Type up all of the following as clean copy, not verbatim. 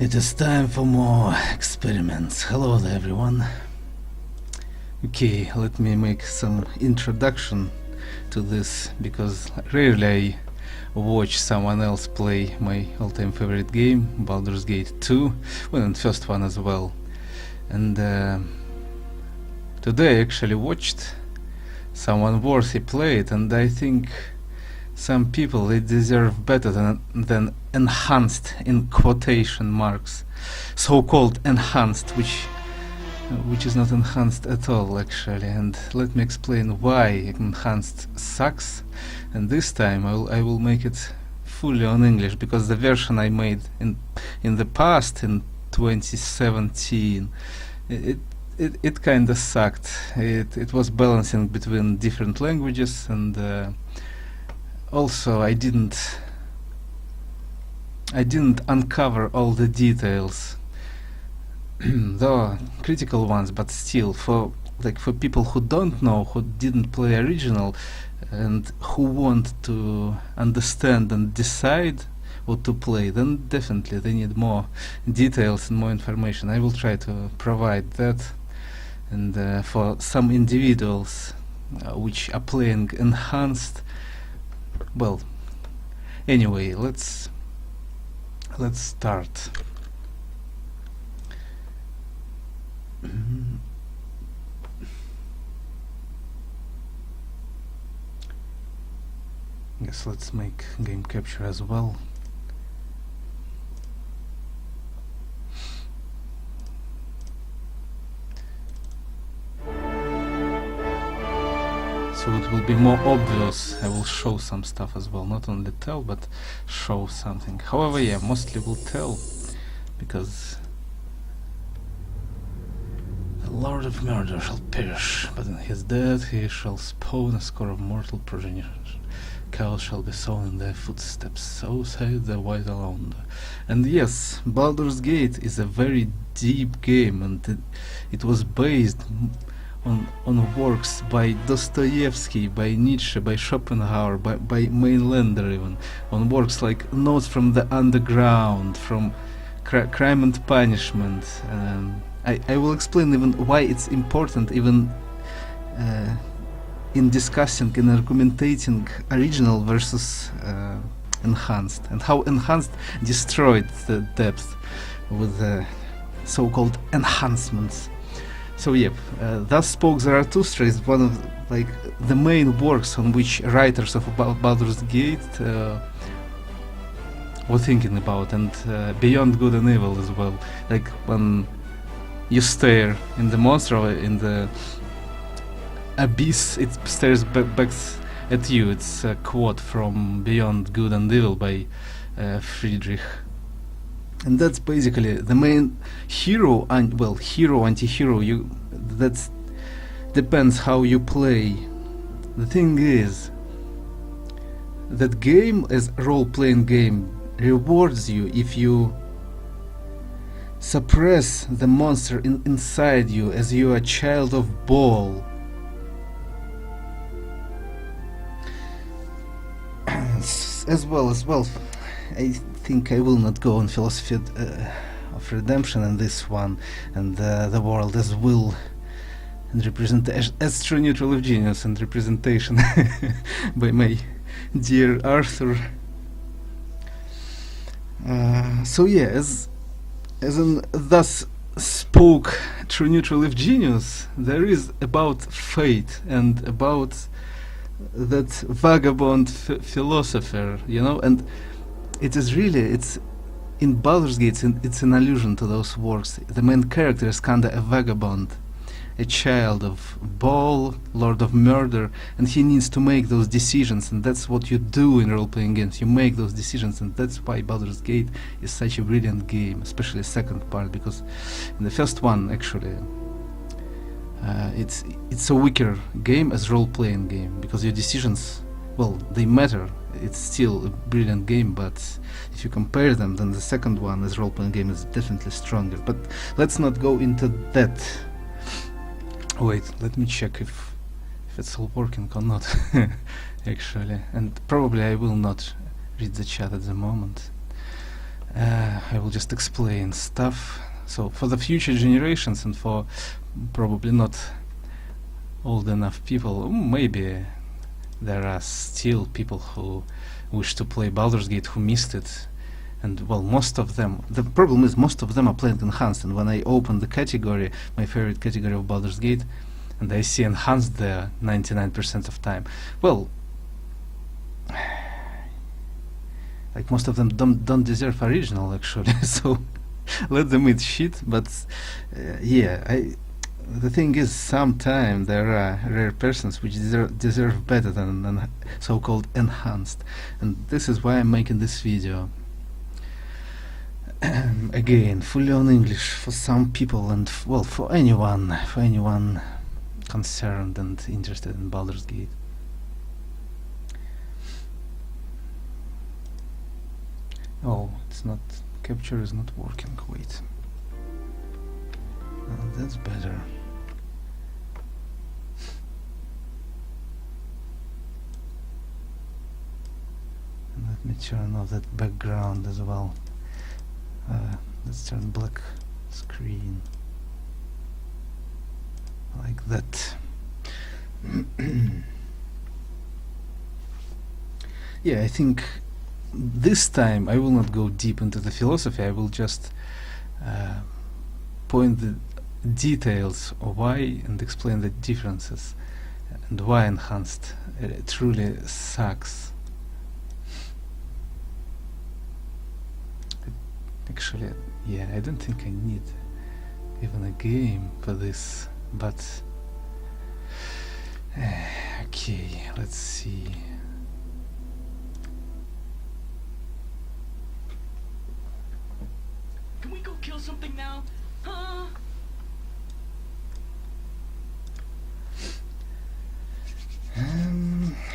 It is time for more experiments. Hello there, everyone. Okay, let me make some introduction to this, because rarely I watch someone else play my all-time favorite game, Baldur's Gate 2, well, and first one as well. And today I actually watched someone worthy play it, and I think some people, they deserve better than enhanced, in quotation marks, so-called enhanced, which is not enhanced at all actually. And let me explain why enhanced sucks. And this time I will make it fully on English, because the version I made in the past, in 2017, it kinda sucked. It was balancing between different languages, and also I didn't uncover all the details, though critical ones, but still, for people who don't know, who didn't play original, and who want to understand and decide what to play, then definitely they need more details and more information. I will try to provide that, and for some individuals which are playing enhanced, well, anyway, let's start. Guess let's make game capture as well. So it will be more obvious. I will show some stuff as well, not only tell, but show something. However, yeah, mostly will tell, because the Lord of Murder shall perish, but in his death he shall spawn a score of mortal progenitors. Chaos shall be sown in their footsteps, so saith the wise alone. And yes, Baldur's Gate is a very deep game, and it was based on works by Dostoevsky, by Nietzsche, by Schopenhauer, by Mainlander even, on works like Notes from the Underground, from Crime and Punishment. I will explain even why it's important, even in discussing and argumentating original versus enhanced, and how enhanced destroyed the depth with the so-called enhancements. So yeah, thus spoke Zarathustra is one of the main works on which writers of Baldur's Gate were thinking about, and Beyond Good and Evil as well. Like when you stare in the monster or in the abyss, it stares back at you. It's a quote from Beyond Good and Evil by Friedrich. And that's basically the main hero, and well, hero, anti-hero, that depends how you play. The thing is, that game as a role-playing game rewards you if you suppress the monster inside you, as you are a child of Baal. as well, I think I will not go on philosophy of redemption in this one, and the world as will, and represent as TrueNeutralEvGenius, and representation by my dear Arthur. So yeah, as in thus spoke TrueNeutralEvGenius, there is about fate and about that vagabond philosopher, you know, and it is really, it's in Baldur's Gate, it's an allusion to those works. The main character is kinda a vagabond, a child of Baal, Lord of Murder, and he needs to make those decisions, and that's what you do in role-playing games. You make those decisions, and that's why Baldur's Gate is such a brilliant game, especially the second part, because in the first one, actually, it's a weaker game as role-playing game, because your decisions, well, they matter. It's still a brilliant game, but if you compare them, then the second one as role-playing game is definitely stronger. But let's not go into that. Wait, let me check if it's all working or not. Actually, and probably I will not read the chat at the moment. I will just explain stuff. So for the future generations and for probably not old enough people, maybe there are still people who wish to play Baldur's Gate who missed it. And well, most of them, the problem is most of them are playing enhanced, and when I open the category, my favorite category of Baldur's Gate, and I see enhanced there 99% of time, well, like most of them don't deserve original actually, so let them eat shit. But yeah, the thing is, sometimes there are rare persons which deserve better than so-called enhanced, and this is why I'm making this video. Again, fully on English for some people, and well, for anyone concerned and interested in Baldur's Gate. Oh, it's not, capture is not working, wait. That's better. And let me turn off that background as well. Let's turn black screen like that. Yeah, I think this time I will not go deep into the philosophy. I will just point the details of why and explain the differences and why enhanced truly sucks. Actually, yeah, I don't think I need even a game for this, but okay, let's see. Can we go kill something now? Huh?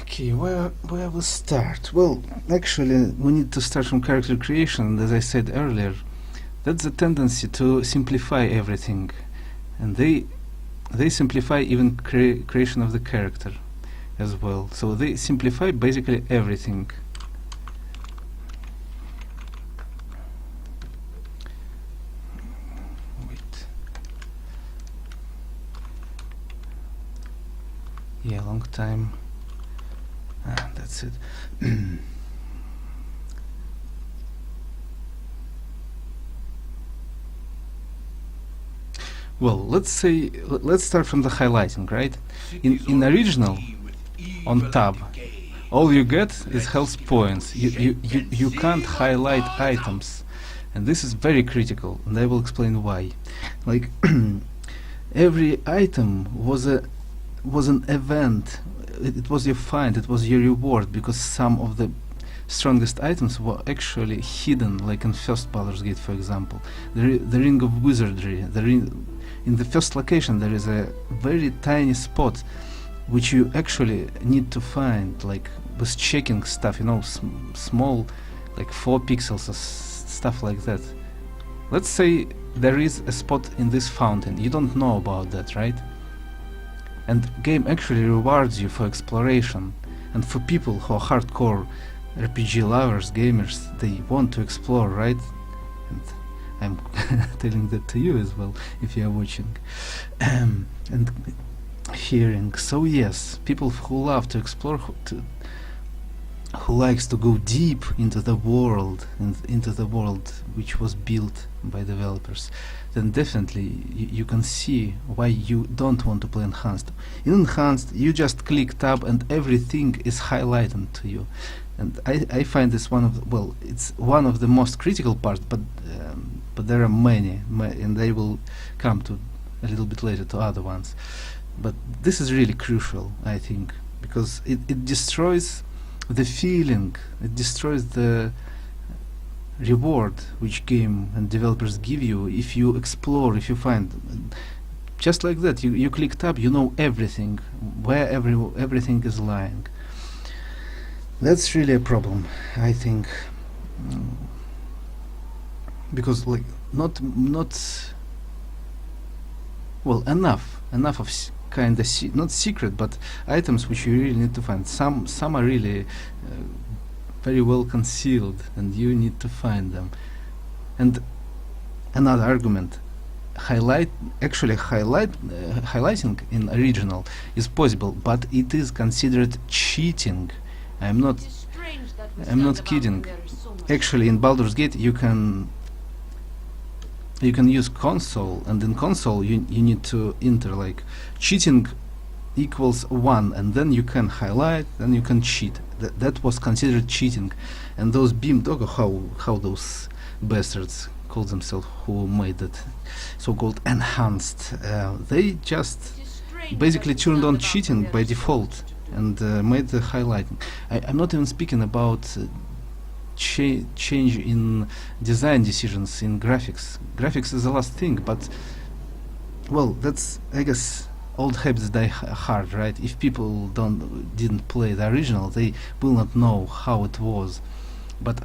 Okay, where we start? Well, actually, we need to start from character creation. As I said earlier, that's a tendency to simplify everything, and they simplify even creation of the character as well. So they simplify basically everything. Wait. Yeah, long time. That's it. Well, let's start from the highlighting, right? In original, on tab, all you get is health points. You can't highlight items, and this is very critical, and I will explain why. Like every item was an event. It was your find, it was your reward, because some of the strongest items were actually hidden, like in first Baldur's Gate, for example. The Ring of Wizardry, in the first location there is a very tiny spot which you actually need to find, like with checking stuff, you know, small, like 4 pixels or stuff like that. Let's say there is a spot in this fountain, you don't know about that, right? And game actually rewards you for exploration, and for people who are hardcore RPG lovers, gamers, they want to explore, right? And I'm telling that to you as well, if you are watching and hearing. So yes, people who love to explore, who likes to go deep into the world, which was built by developers, then definitely you can see why you don't want to play enhanced. In enhanced, you just click tab and everything is highlighted to you, and I find this one of the, well, it's one of the most critical parts, but there are many, and I will come to a little bit later to other ones. But this is really crucial, I think, because it destroys the feeling, it destroys the reward which game and developers give you if you explore, if you find. Just like that, you click tab, you know everything, where everything is lying. That's really a problem, I think, because like not well, enough of kind of not secret, but items which you really need to find. Some are really very well concealed, and you need to find them. And another argument, highlighting in original is possible, but it is considered cheating. I'm not kidding. Actually, in Baldur's Gate you can use console, and in console you need to enter like cheating equals 1, and then you can highlight, then you can cheat. That was considered cheating. And those beam how those bastards call themselves, who made that so-called enhanced, they just basically turned on cheating by default and made the highlighting. I'm not even speaking about change in design decisions in graphics. Graphics is the last thing, but well, that's, I guess, old habits die hard, right? If people didn't play the original, they will not know how it was. But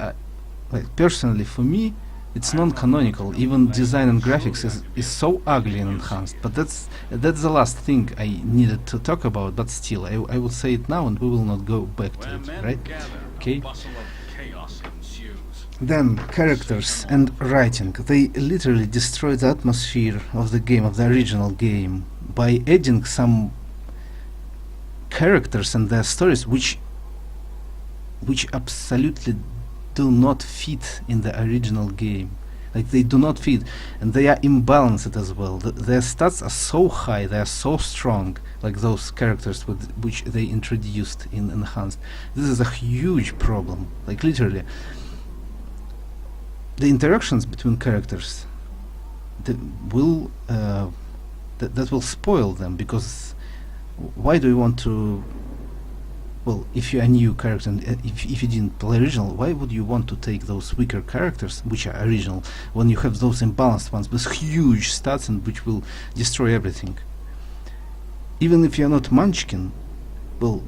like personally, for me, it's non-canonical. Even design and graphics is so ugly and enhanced. But that's the last thing I needed to talk about. But still, I will say it now, and we will not go back to it, right? Okay. Then characters and writing. They literally destroy the atmosphere of the game, of the original game, by adding some characters and their stories which absolutely do not fit in the original game. Like, they do not fit, and they are imbalanced as well. Their stats are so high, they are so strong, like those characters with which they introduced in Enhanced. This is a huge problem. Like, literally, the interactions between characters that will spoil them, because why do you want to, well, if you're a new character and if you didn't play original, why would you want to take those weaker characters which are original when you have those imbalanced ones with huge stats and which will destroy everything? Even if you're not Munchkin, well,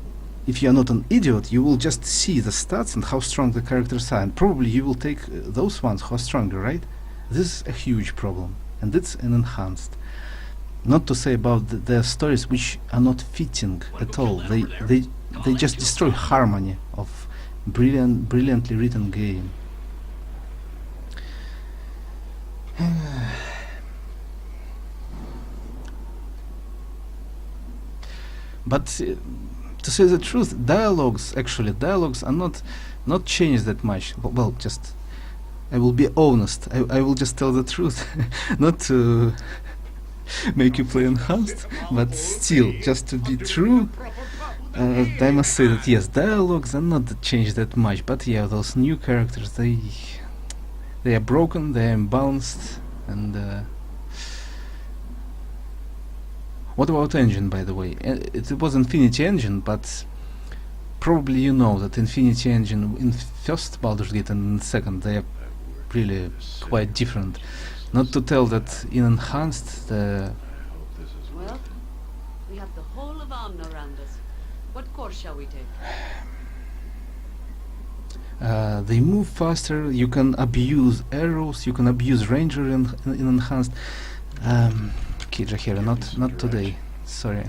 if you're not an idiot, you will just see the stats and how strong the characters are, and probably you will take those ones who are stronger, right? This is a huge problem, and it's an Enhanced. Not to say about the stories which are not fitting at all. They just destroy harmony of brilliantly written game. But to say the truth, dialogues are not changed that much. Well, just I will be honest. I will just tell the truth, not to make you play Enhanced, but still, just to be true, I must say that yes, dialogues are not changed that much. But yeah, those new characters, they are broken, they are imbalanced, and what about engine, by the way? It was Infinity Engine, but probably you know that Infinity Engine in first Baldur's Gate and in second, they are really quite different. Not to tell that in Enhanced, Well, we have the whole of Amn around us. What course shall we take? they move faster. You can abuse arrows. You can abuse Ranger in Enhanced. Okay, Jahira, not today. Sorry,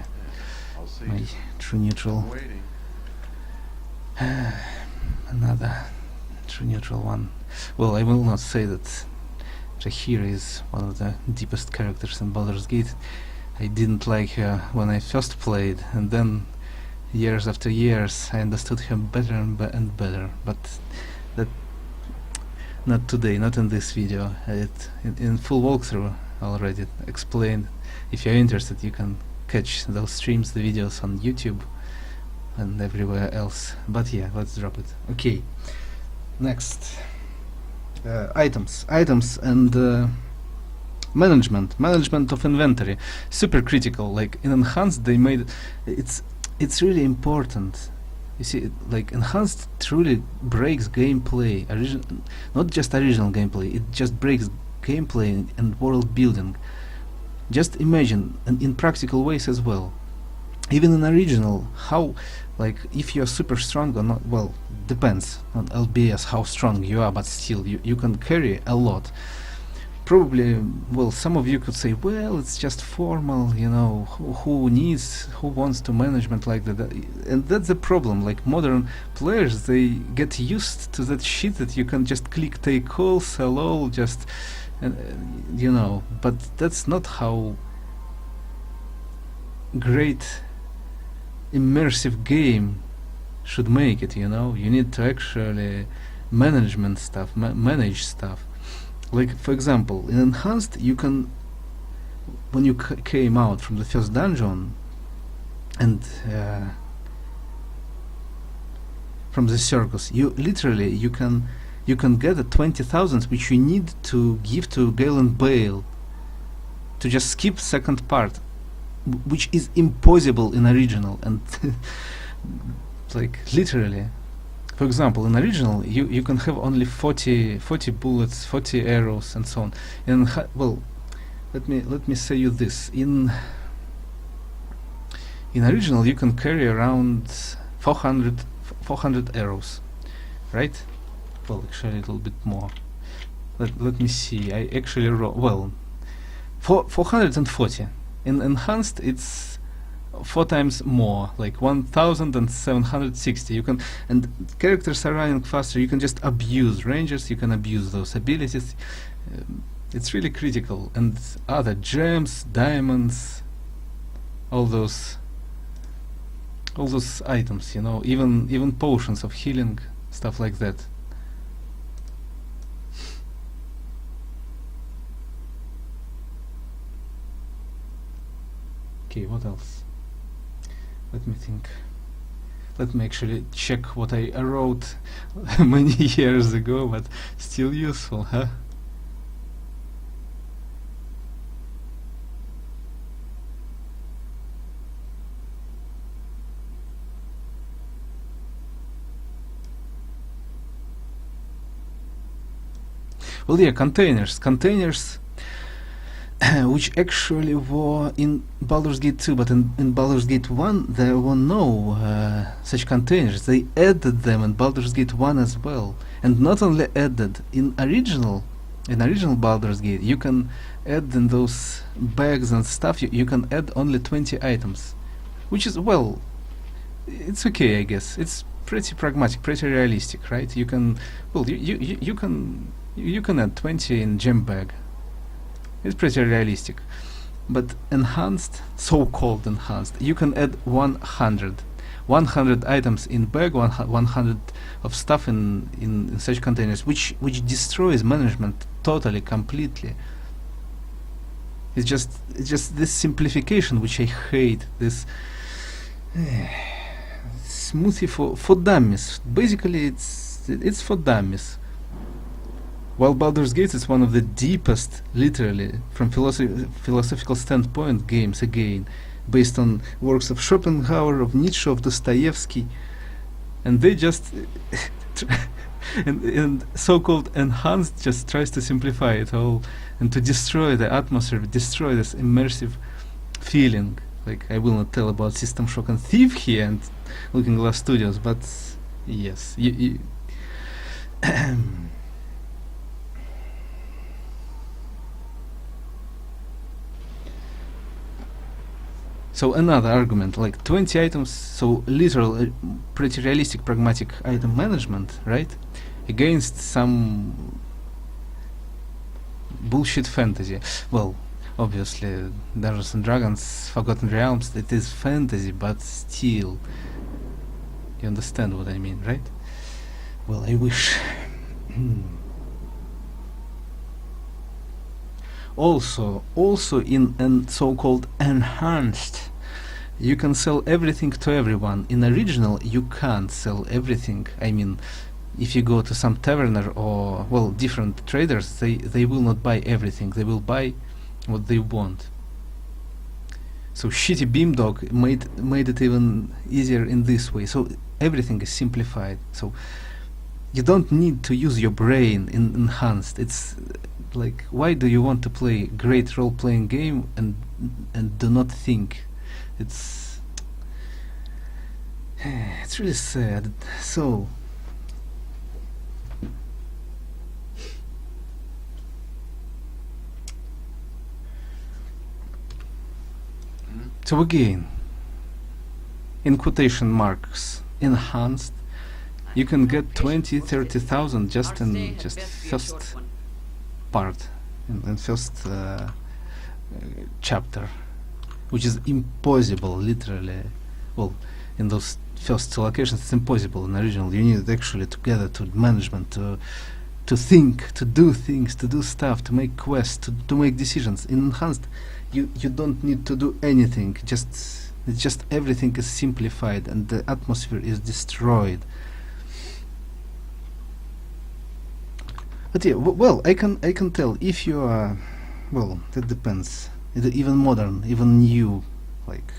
my true neutral. Another true neutral one. Well, I will not say that Jahira is one of the deepest characters in Baldur's Gate. I didn't like her when I first played, and then years after years I understood her better and better. But that not today, not in this video. In full walkthrough already explained. If you're interested, you can catch those streams, the videos on YouTube and everywhere else. But yeah, let's drop it. Okay, next. Items and management of inventory, super critical. Like in Enhanced, they made it's really important. You see, like Enhanced truly breaks gameplay, not just original gameplay. It just breaks gameplay and world building. Just imagine, and in practical ways as well. Even in original, how, like, if you're super strong or not, well, depends on LBS how strong you are, but still you can carry a lot. probably, well, some of you could say, well, it's just formal, you know, who wants to management like that? And that's the problem. Like modern players, they get used to that shit that you can just click take call, sell all, just, you know. But that's not how great immersive game should make it, you know. You need to actually manage stuff. Like, for example, in Enhanced, you can, when you came out from the first dungeon and from the circus, you literally you can get the 20,000 which you need to give to Galen Bale to just skip second part, which is impossible in original. And like literally, for example, in original you can have only 40 bullets, 40 arrows, and so on. And well, let me say you this: in original you can carry around 400 arrows, right? Well, actually a little bit more. Let me see. I actually wrote, well, 440. In Enhanced it's 4 times more, like 1,760. You can, and characters are running faster. You can just abuse rangers. You can abuse those abilities. It's really critical. And other gems, diamonds, all those items. You know, even potions of healing, stuff like that. Okay, what else? Let me think. Let me actually check what I wrote many years ago, but still useful, huh? Well, yeah, containers, which actually were in Baldur's Gate 2, but in Baldur's Gate 1 there were no such containers. They added them in Baldur's Gate 1 as well. And not only added, in original Baldur's Gate, you can add in those bags and stuff, you can add only 20 items. Which is, well, it's okay, I guess. It's pretty pragmatic, pretty realistic, right? You can, well, you can add 20 in gem bag. It's pretty realistic. But enhanced, so-called enhanced, you can add 100 items in bag, 100 of stuff in such containers, which destroys management totally, completely. It's just this simplification which I hate. This smoothie for dummies. Basically, it's for dummies. While Baldur's Gate is one of the deepest, literally, from philosophical standpoint, games, again, based on works of Schopenhauer, of Nietzsche, of Dostoevsky, and they just and so-called enhanced just tries to simplify it all and to destroy the atmosphere, destroy this immersive feeling. Like, I will not tell about System Shock and Thief here and Looking Glass Studios, but yes, So another argument, like 20 items, so literal, pretty realistic, pragmatic item management, right? Against some bullshit fantasy. Well, obviously, Dungeons and Dragons, Forgotten Realms, it is fantasy, but still, you understand what I mean, right? Well, I wish. Also in so-called enhanced, you can sell everything to everyone. In original, you can't sell everything. I mean, if you go to some taverner or, well, different traders, they will not buy everything. They will buy what they want. So shitty Beamdog made it even easier in this way. So everything is simplified. So you don't need to use your brain in enhanced. It's like, why do you want to play great role-playing game and do not think? It's really sad. So So again, in quotation marks, enhanced, you can get 20-30,000 just in first part, in first chapter, which is impossible, literally. Well, in those first two locations, it's impossible in original. You need actually together to management, to think, to do things, to do stuff, to make quests, to make decisions. In enhanced, you don't need to do anything. Just everything is simplified and the atmosphere is destroyed. But yeah, well, I can tell if you are, well, that depends. Even modern, even new, like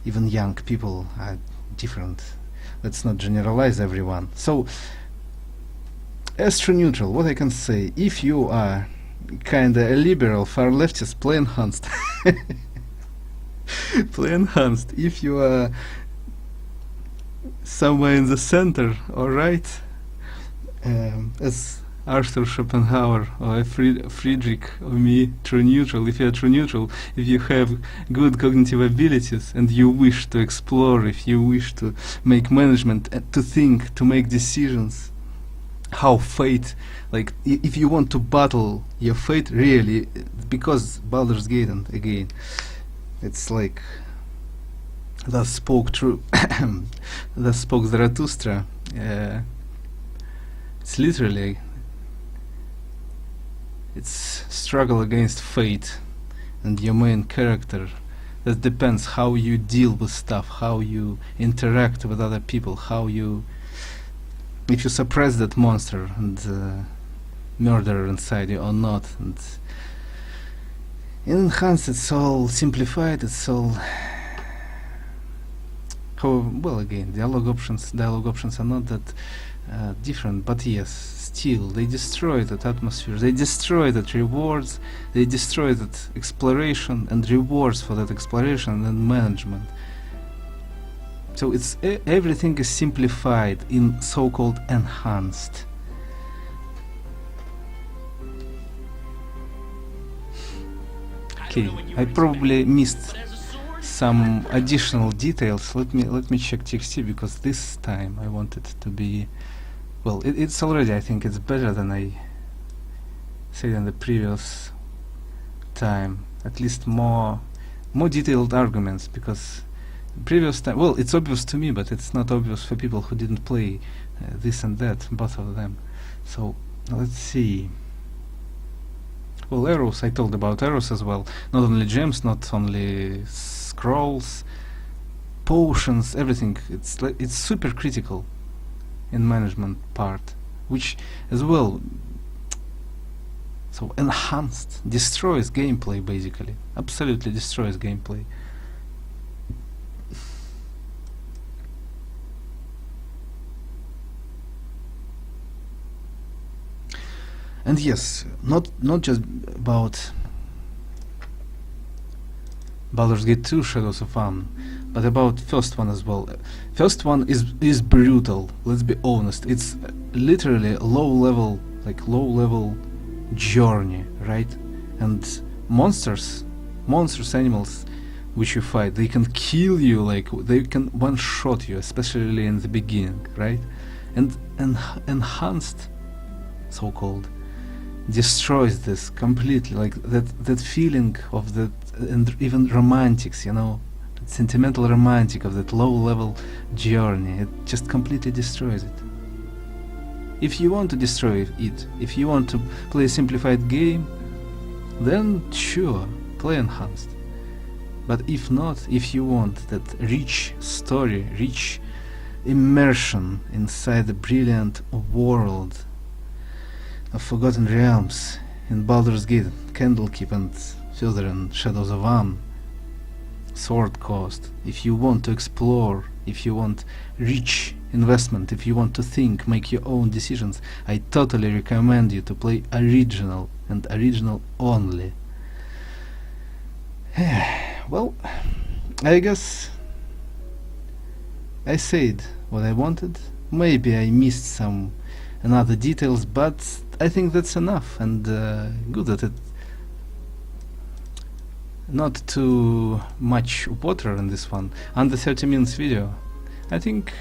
even young people are different. Let's not generalize everyone. So, as true neutral, what I can say, if you are kinda a liberal, far leftist, play enhanced. Play enhanced. If you are somewhere in the center, alright, as Arthur Schopenhauer or Friedrich or me, true neutral, if you are true neutral, if you have good cognitive abilities and you wish to explore, if you wish to make management, to think, to make decisions, how fate, like if you want to battle your fate really, because Baldur's Gate, and again, it's like thus spoke thus spoke Zarathustra. It's literally, it's struggle against fate and your main character. That depends how you deal with stuff, how you interact with other people, how you, if you suppress that monster and murderer inside you or not. And in enhanced, it's all simplified, it's all well, again, dialogue options are not that different, but yes, still they destroy that atmosphere, they destroy that rewards, they destroy that exploration and rewards for that exploration and management. So it's everything is simplified in so-called enhanced. Okay, I probably missed some additional details. Let me check TXT, because this time I want it to be, well, it's already, I think it's better than I said in the previous time. At least more detailed arguments, because previous time, well, it's obvious to me, but it's not obvious for people who didn't play this and that, both of them. So let's see. Well, arrows, I told about arrows as well. Not only gems, not only scrolls, potions, everything. It's super critical in management part, which as well, so enhanced, destroys gameplay basically, absolutely destroys gameplay. And yes, not just about Baldur's Gate 2 Shadows of Amn, but about first one as well. First one is brutal, let's be honest. It's literally low level journey, right? And monsters, animals which you fight, they can kill you, like they can one-shot you, especially in the beginning, right? And enhanced, so-called, destroys this completely, like that feeling of that, and even romantics, you know, sentimental romantic of that low-level journey. It just completely destroys it. If you want to destroy it, if you want to play a simplified game, then sure, play enhanced. But if not, if you want that rich story, rich immersion inside the brilliant world of Forgotten Realms in Baldur's Gate, Candlekeep, and further in Shadows of Amn, Sword Coast, if you want to explore, if you want rich investment, if you want to think, make your own decisions, I totally recommend you to play original, and original only. Well, I guess I said what I wanted. Maybe I missed some other details, but I think that's enough, and good that not too much water in this one. Under 30 minutes video. I think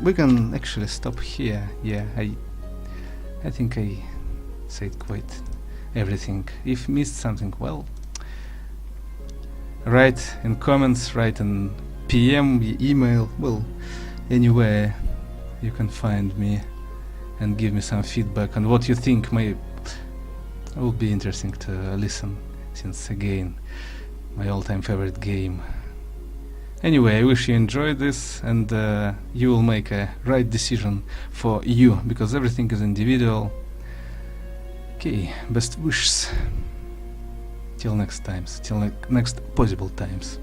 we can actually stop here. Yeah, I think I said quite everything. If missed something, well, write in comments, write in PM, email, well, anywhere you can find me and give me some feedback on what you think will be interesting to listen, since again, my all-time favorite game. Anyway, I wish you enjoyed this, and you will make a right decision for you, because everything is individual. Okay, best wishes. Till next times, till next possible times.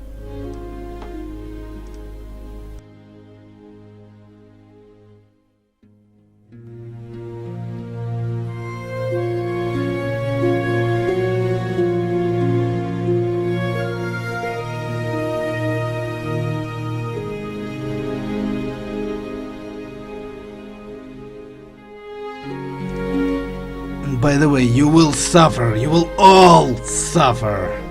By the way, you will suffer, you will all suffer.